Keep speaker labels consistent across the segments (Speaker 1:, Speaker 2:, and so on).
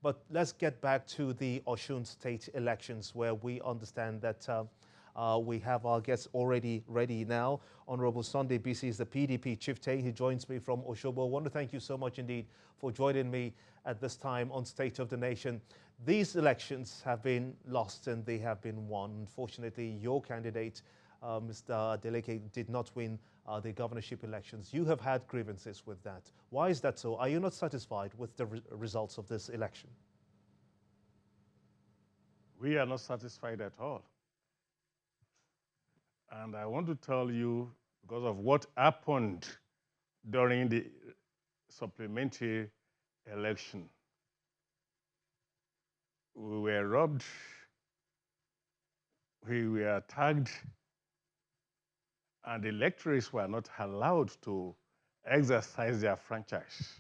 Speaker 1: But let's get back to the Osun state elections, where we understand that we have our guests already ready now. Honorable Sunday BC is the PDP chieftain. He joins me from Osogbo. I want to thank you so much indeed for joining me at this time on State of the Nation. These elections have been lost and they have been won. Unfortunately, your candidate, Mr. Adeleke, did not win the governorship elections. You have had grievances with that. Why is that so? Are you not satisfied with the results of this election?
Speaker 2: We are not satisfied at all. And I want to tell you, because of what happened during the supplementary election, we were robbed, we were tagged, and the electors were not allowed to exercise their franchise.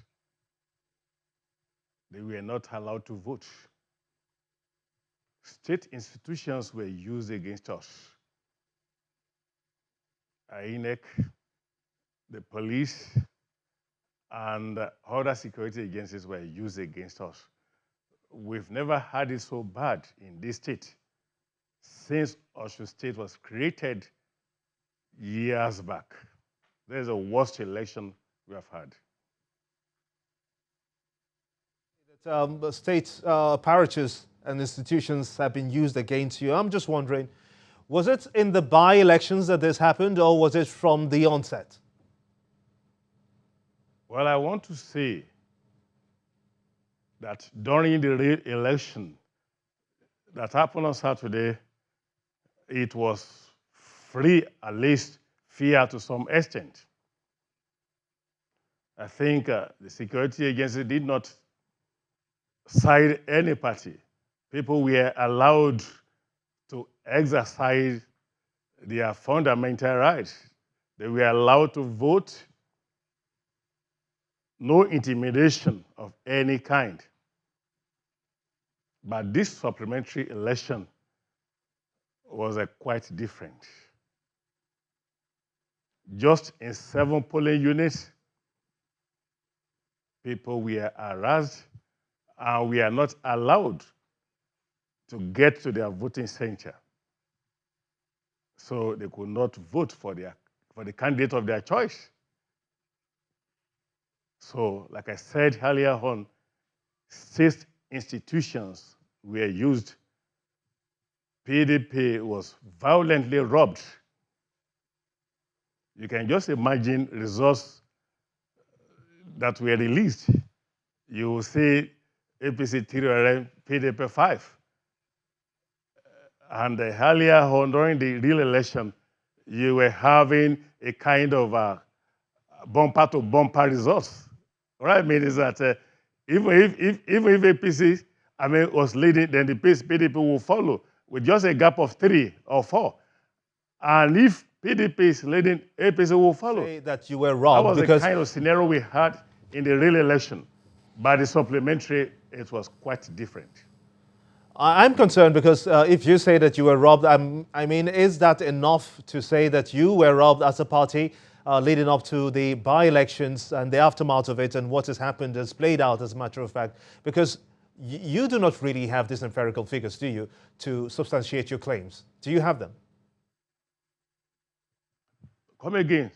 Speaker 2: They were not allowed to vote. State institutions were used against us. INEC, the police, and other security agencies were used against us. We've never had it so bad in this state since Osun State was created years back. This is the worst election we have had.
Speaker 1: State apparatus and institutions have been used against you. I'm just wondering, was it in the by-elections that this happened, or was it from the onset?
Speaker 2: Well, I want to say that during the election that happened on Saturday, it was free, at least fair to some extent. I think the security agency did not side any party. People were allowed to exercise their fundamental rights. They were allowed to vote. No intimidation of any kind. But this supplementary election was quite different. Just in 7 polling units, people were harassed and we are not allowed to get to their voting center. So they could not vote for the candidate of their choice. So, like I said earlier on, state institutions were used. PDP was violently robbed. You can just imagine results that were released. You will see APC 3, PDP 5. And earlier on, during the real election, you were having a kind of bumper-to-bumper results. What I mean is that even if APC, was leading, then the PDP will follow with just a gap of 3 or 4. And if PDP is leading, APC will follow.
Speaker 1: Say that you were robbed.
Speaker 2: That was the kind of scenario we had in the real election. But the supplementary, it was quite different.
Speaker 1: I'm concerned because if you say that you were robbed, is that enough to say that you were robbed as a party leading up to the by-elections and the aftermath of it, and what has happened has played out, as a matter of fact? Because you do not really have these empirical figures, do you, to substantiate your claims? Do you have them?
Speaker 2: Come again.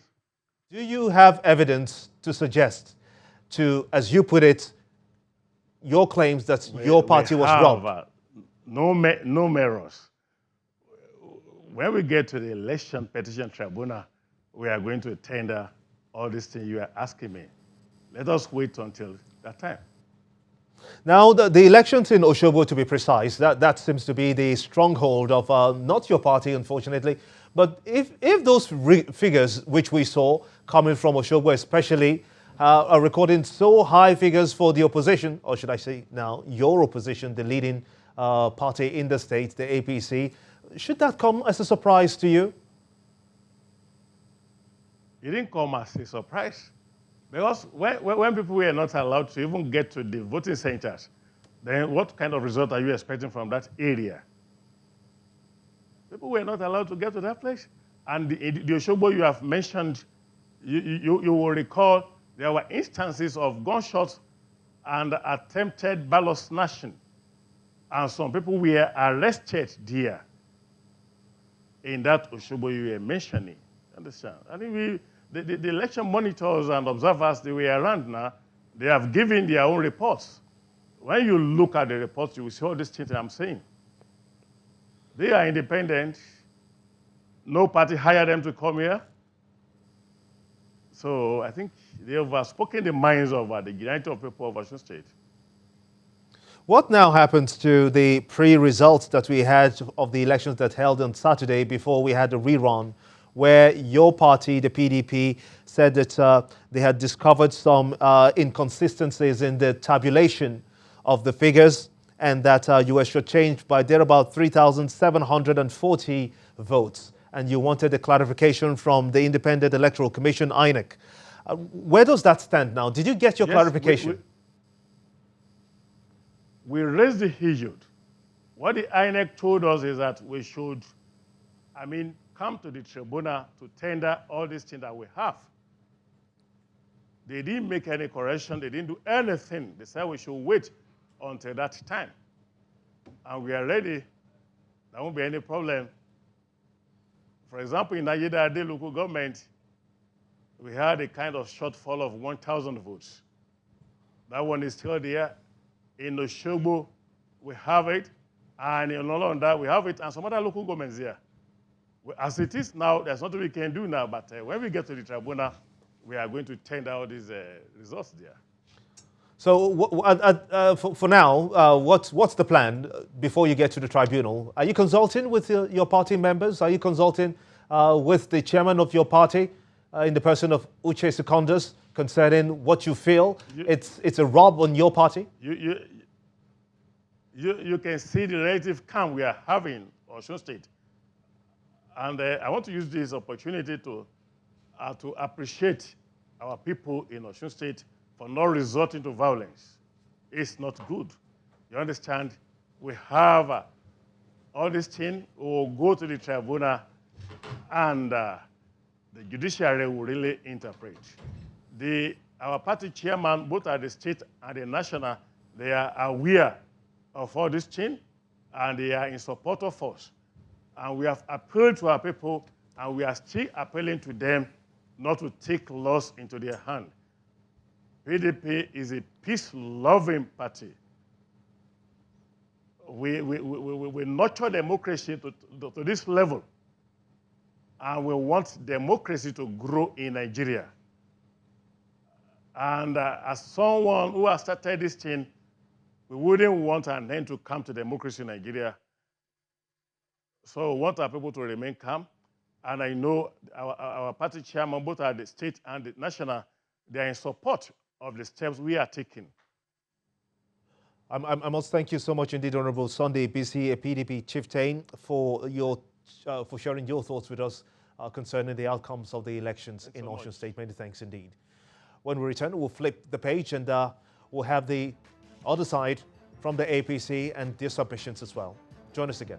Speaker 1: Do you have evidence to suggest, to, as you put it, your claims that your party was robbed?
Speaker 2: Numerous. When we get to the election petition tribunal, we are going to tender all these things you are asking me. Let us wait until that time.
Speaker 1: Now, the elections in Osogbo, to be precise, that seems to be the stronghold of not your party, unfortunately. But if those figures which we saw coming from Osogbo especially are recording so high figures for the opposition, or should I say now your opposition, the leading party in the state, the APC, should that come as a surprise to you?
Speaker 2: It didn't come as a surprise. Because when people were not allowed to even get to the voting centers, then what kind of result are you expecting from that area? People were not allowed to get to that place. And the Osogbo you have mentioned, you will recall there were instances of gunshots and attempted ballot snatching. And some people were arrested there in that Osogbo you were mentioning. Understand? I think the election monitors and observers, they were around now. They have given their own reports. When you look at the reports, you will see all these things I'm saying. They are independent. No party hired them to come here. So I think they have spoken the minds of the United people of Osun State.
Speaker 1: What now happens to the pre-results that we had of the elections that held on Saturday before we had the rerun, where your party, the PDP, said that they had discovered some inconsistencies in the tabulation of the figures and that you were shortchanged by thereabout 3,740 votes, and you wanted a clarification from the Independent Electoral Commission, INEC. Where does that stand now? Did you get your clarification?
Speaker 2: We raised the issue. What the INEC told us is that we should, come to the tribunal to tender all these things that we have. They didn't make any correction. They didn't do anything. They said we should wait until that time. And we are ready. There won't be any problem. For example, in Nigeria, the local government, we had a kind of shortfall of 1,000 votes. That one is still there. In Osogbo, we have it. And in Olonda, we have it. And some other local governments there. As it is now, there's nothing we can do now. But when we get to the tribunal, we are going to tender all these results there.
Speaker 1: So for now, what's the plan before you get to the tribunal? Are you consulting with your party members? Are you consulting with the chairman of your party in the person of Uche Secondus concerning what you feel it's a rob on your party?
Speaker 2: You can see the relative calm we are having in Osun State. And I want to use this opportunity to appreciate our people in Osun State for not resorting to violence. It's not good. You understand? We have all these things. We will go to the tribunal and the judiciary will really interpret. Our party chairman, both at the state and the national, they are aware of all these things and they are in support of us. And we have appealed to our people and we are still appealing to them not to take laws into their hand. PDP is a peace-loving party. We nurture democracy to this level. And we want democracy to grow in Nigeria. And as someone who has started this thing, we wouldn't want an end to come to democracy in Nigeria. So we want our people to remain calm. And I know our party chairman, both at the state and the national, they are in support of the steps we are taking.
Speaker 1: I must thank you so much indeed, Honorable Sunday Bisi, a PDP chieftain, for sharing your thoughts with us concerning the outcomes of the elections in Osun State. Many thanks indeed. When we return, we'll flip the page and we'll have the other side from the APC and their submissions as well. Join us again.